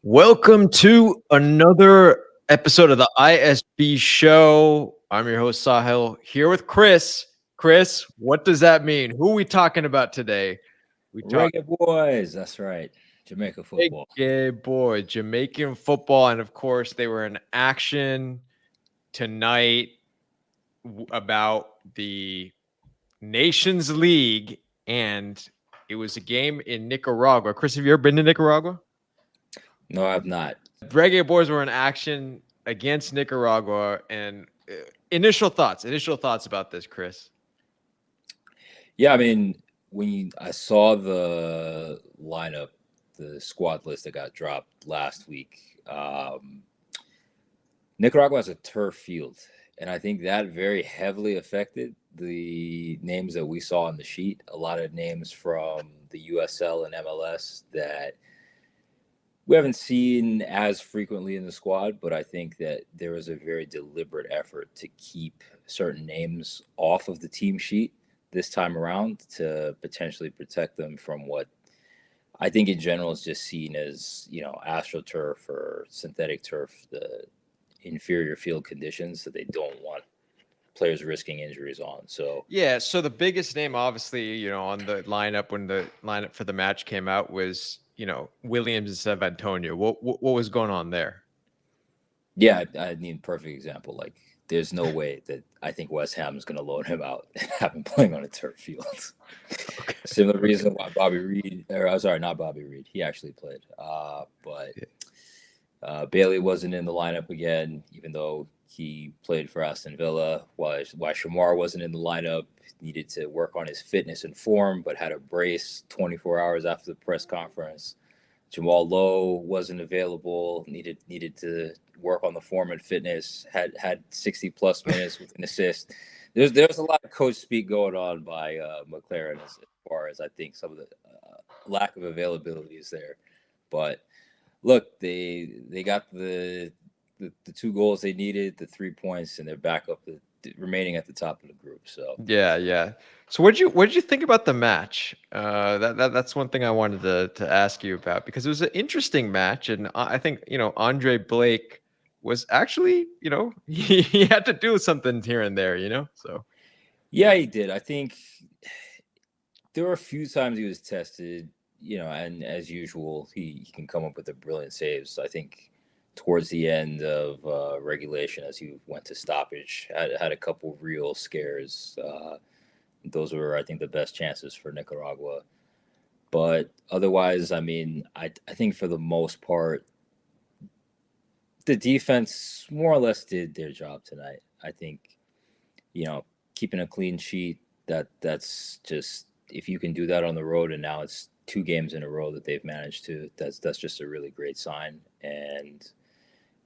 Welcome to another episode of the ISB show. I'm your host, Sahil, here with Chris. Chris, what does that mean? Who are we talking about today? We talk Reggae Boys. That's right. Jamaica football. Reggae Boy, Jamaican football, and of course, they were in action tonight about the Nations League, and it was a game in Nicaragua. Chris, have you ever been to Nicaragua? No, I've not. Reggae Boys were in action against Nicaragua, and initial thoughts about this, Chris. Yeah, I mean, I saw the lineup, the squad list that got dropped last week, Nicaragua has a turf field, and I think that very heavily affected the names that we saw on the sheet. A lot of names from the USL and MLS that we haven't seen as frequently in the squad, but I think that there was a very deliberate effort to keep certain names off of the team sheet this time around to potentially protect them from what I think in general is just seen as, AstroTurf or synthetic turf, the inferior field conditions that they don't want players risking injuries on. So yeah, so the biggest name, obviously, on the lineup when the lineup for the match came out was, Williams instead of Antonio. What was going on there? yeah, I need a perfect example. Like, there's no way that I think West Ham is going to loan him out and have him playing on a turf field. Okay. Similar reason why Bobby Reed, or I'm sorry, not Bobby Reed. He actually played, but Bailey wasn't in the lineup again, even though he played for Aston Villa. Why Shamar wasn't in the lineup? Needed to work on his fitness and form, but had a brace 24 hours after the press conference. Jamal Lowe wasn't available. Needed to work on the form and fitness. Had 60 plus minutes with an assist. There's a lot of coach speak going on by McLaren as far as I think some of the lack of availability is there. But look, they got the 2 goals they needed, the 3 points, and they're back up remaining at the top of the group. So Yeah. So what did you think about the match? That's one thing I wanted to ask you about because it was an interesting match, and I think Andre Blake was actually he had to do something here and there, So yeah, he did. I think there were a few times he was tested, and as usual, he can come up with a brilliant saves. I think towards the end of regulation, as he went to stoppage, had a couple real scares. Those were, I think, the best chances for Nicaragua. But otherwise, I mean, I think for the most part, the defense more or less did their job tonight. I think, keeping a clean sheet, that's just, if you can do that on the road, and now it's 2 games in a row that they've managed to, that's just a really great sign. And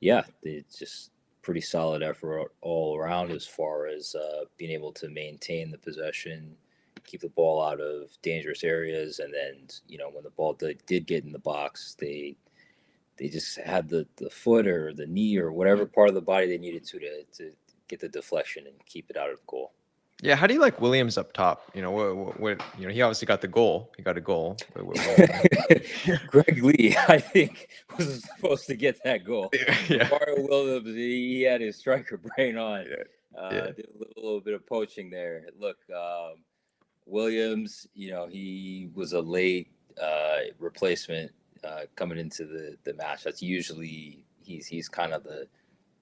yeah, it's just pretty solid effort all around as far as being able to maintain the possession, keep the ball out of dangerous areas, and then when the ball did get in the box, they just had the foot or the knee or whatever part of the body they needed to get the deflection and keep it out of goal. yeah, how do you like Williams up top? What he obviously got the goal. He got a goal. Greg Lee, I think, was supposed to get that goal. Yeah. Mario Williams, he had his striker brain on. Yeah. Did a little bit of poaching there. Look, Williams, he was a late replacement coming into the match. That's usually he's kind of the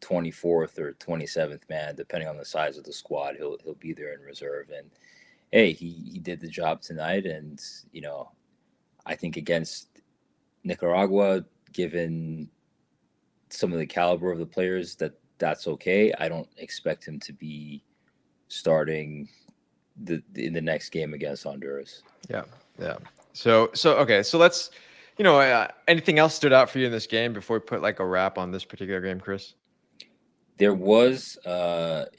24th or 27th man, depending on the size of the squad. He'll be there in reserve, and hey, he did the job tonight. And I think against Nicaragua, given some of the caliber of the players, that's okay. I don't expect him to be starting in the next game against Honduras. Yeah. So okay. So let's, anything else stood out for you in this game before we put like a wrap on this particular game, Chris? There was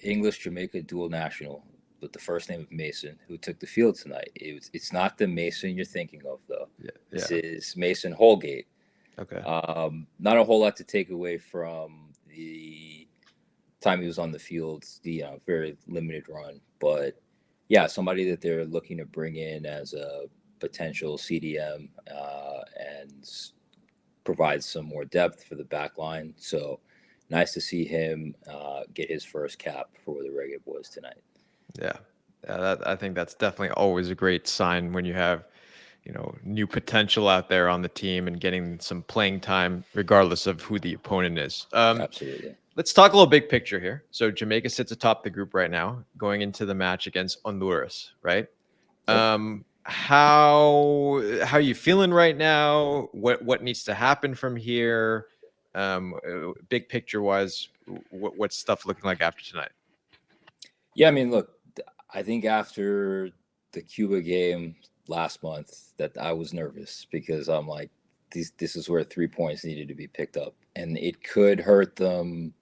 English Jamaica dual national with the first name of Mason who took the field tonight. It's not the Mason you're thinking of, though. Yeah. This is Mason Holgate. Okay. Not a whole lot to take away from the time he was on the field, the very limited run. But yeah, somebody that they're looking to bring in as a potential CDM and provides some more depth for the back line. So nice to see him get his first cap for the Reggae Boyz tonight. Yeah, I think that's definitely always a great sign when you have, new potential out there on the team and getting some playing time, regardless of who the opponent is. Absolutely. Let's talk a little big picture here. So Jamaica sits atop the group right now, going into the match against Honduras, right? Yep. How are you feeling right now? What needs to happen from here? Big picture wise, what's stuff looking like after tonight? Yeah, I mean, look, I think after the Cuba game last month that I was nervous because I'm like, this is where 3 points needed to be picked up, and it could hurt them,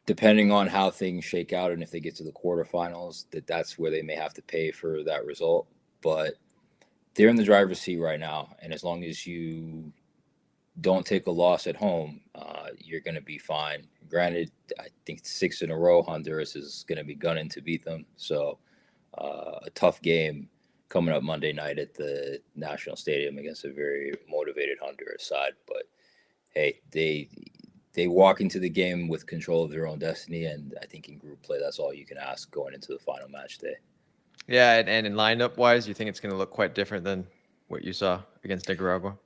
depending on how things shake out and if they get to the quarterfinals, that's where they may have to pay for that result. But they're in the driver's seat right now, and as long as you don't take a loss at home, you're going to be fine. Granted, I think 6 in a row, Honduras is going to be gunning to beat them. So a tough game coming up Monday night at the National Stadium against a very motivated Honduras side. But hey, they walk into the game with control of their own destiny, and I think in group play, that's all you can ask going into the final match day. Yeah, and in lineup wise, you think it's going to look quite different than what you saw against Nicaragua?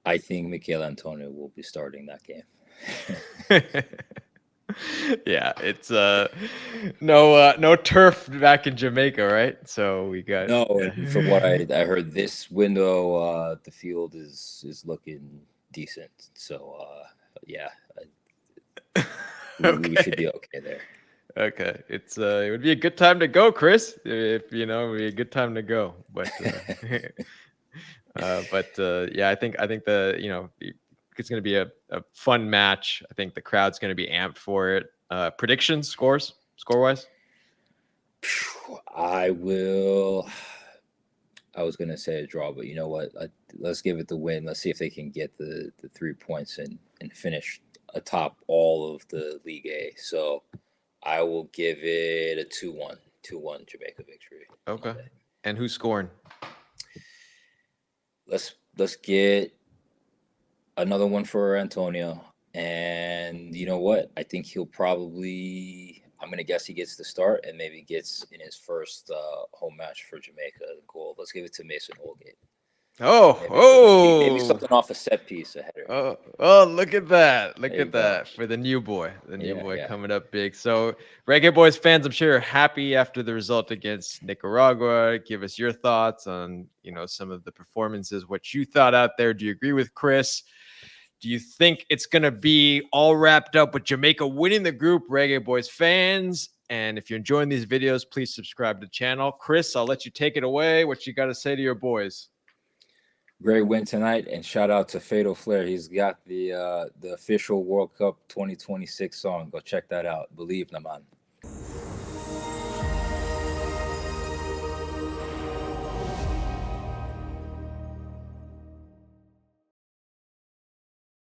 I think Mikel Antonio will be starting that game. Yeah, it's no turf back in Jamaica, right? So we got and from what I heard, this window the field is looking decent. So yeah, we should be okay there. Okay, it would be a good time to go, Chris. If it would be a good time to go, but yeah, I think it's going to be a fun match. I think the crowd's going to be amped for it. Predictions, score wise. I was going to say a draw, but you know what? Let's give it the win. Let's see if they can get the 3 points and finish atop all of the League A. So I will give it a 2-1 Jamaica victory. Okay. And who's scoring? Let's get another one for Antonio. And you know what? I think he'll probably, I'm going to guess he gets the start and maybe gets in his first home match for Jamaica the goal. Let's give it to Mason Holgate. Maybe something off a set piece, a header. Oh, look at that. Look at that for the new boy. The new boy coming up big. So Reggae Boyz fans, I'm sure, are happy after the result against Nicaragua. Give us your thoughts on, some of the performances, what you thought out there. Do you agree with Chris? Do you think it's going to be all wrapped up with Jamaica winning the group? Reggae Boyz fans. And if you're enjoying these videos, please subscribe to the channel. Chris, I'll let you take it away. What you got to say to your boys? Great win tonight, and shout out to Fatal Flair. He's got the official World Cup 2026 song. Go check that out. Believe, Naman.